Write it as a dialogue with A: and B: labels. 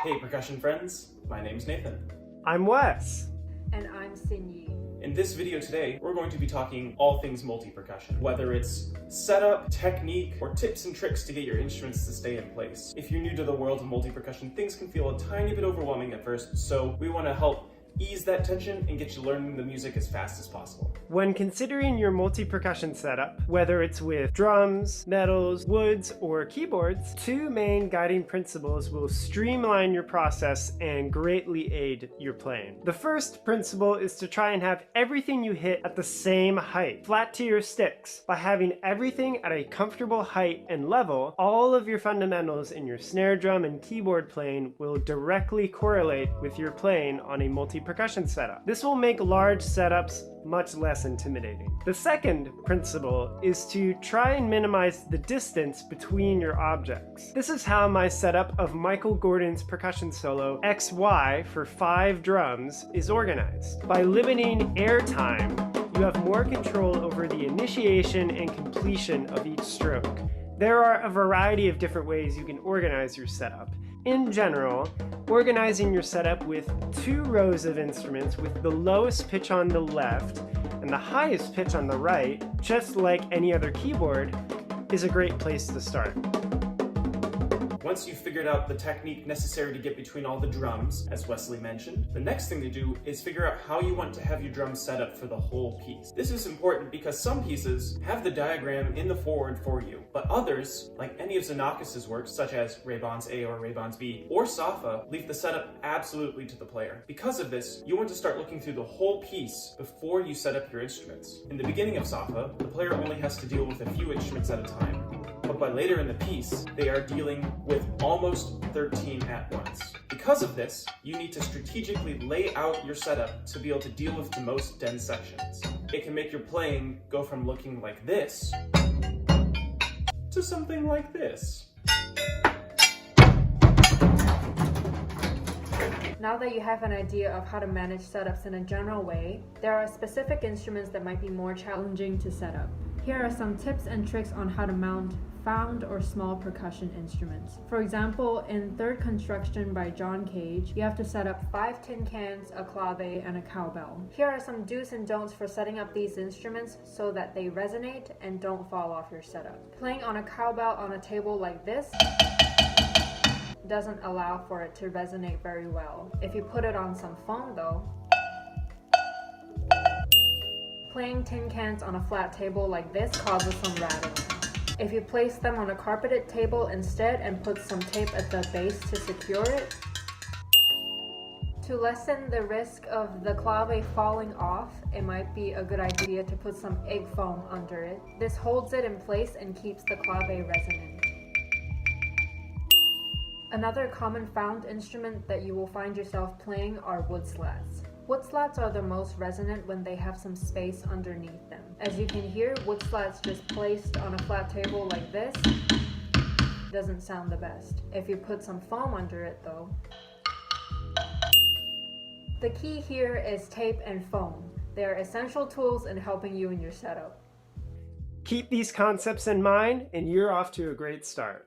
A: Hey percussion friends, my name's Nathan.
B: I'm Wes.
C: And I'm Sinyi.
A: In this video today, we're going to be talking all things multi-percussion, whether it's setup, technique, or tips and tricks to get your instruments to stay in place. If you're new to the world of multi-percussion, things can feel a tiny bit overwhelming at first, so we want to help ease that tension and get you learning the music as fast as possible.
B: When considering your multi-percussion setup, whether it's with drums, metals, woods, or keyboards, two main guiding principles will streamline your process and greatly aid your playing. The first principle is to try and have everything you hit at the same height, flat to your sticks. By having everything at a comfortable height and level, all of your fundamentals in your snare drum and keyboard playing will directly correlate with your playing on a multi-percussion setup. This will make large setups much less intimidating. The second principle is to try and minimize the distance between your objects. This is how my setup of Michael Gordon's percussion solo XY for 5 drums is organized. By limiting air time, you have more control over the initiation and completion of each stroke. There are a variety of different ways you can organize your setup. In general, organizing your setup with 2 rows of instruments with the lowest pitch on the left and the highest pitch on the right, just like any other keyboard, is a great place to start.
A: Once you've figured out the technique necessary to get between all the drums, as Wesley mentioned, the next thing to do is figure out how you want to have your drums set up for the whole piece. This is important because some pieces have the diagram in the forward for you, but others, like any of Xenakis' works, such as Ray-Bons A or Ray-Bons B, or Safa, leave the setup absolutely to the player. Because of this, you want to start looking through the whole piece before you set up your instruments. In the beginning of Safa, the player only has to deal with a few instruments at a time. But by later in the piece, they are dealing with almost 13 at once. Because of this, you need to strategically lay out your setup to be able to deal with the most dense sections. It can make your playing go from looking like this to something like this.
C: Now that you have an idea of how to manage setups in a general way, there are specific instruments that might be more challenging to set up. Here are some tips and tricks on how to mount found or small percussion instruments. For example, in Third Construction by John Cage, you have to set up 5 tin cans, a clave, and a cowbell. Here are some do's and don'ts for setting up these instruments so that they resonate and don't fall off your setup. Playing on a cowbell on a table like this doesn't allow for it to resonate very well. If you put it on some foam though, playing tin cans on a flat table like this causes some rattling. If you place them on a carpeted table instead and put some tape at the base to secure it, to lessen the risk of the clave falling off, it might be a good idea to put some egg foam under it. This holds it in place and keeps the clave resonant. Another common found instrument that you will find yourself playing are wood slats. Wood slats are the most resonant when they have some space underneath them. As you can hear, wood slats just placed on a flat table like this doesn't sound the best. If you put some foam under it though. The key here is tape and foam. They are essential tools in helping you in your setup.
B: Keep these concepts in mind and you're off to a great start.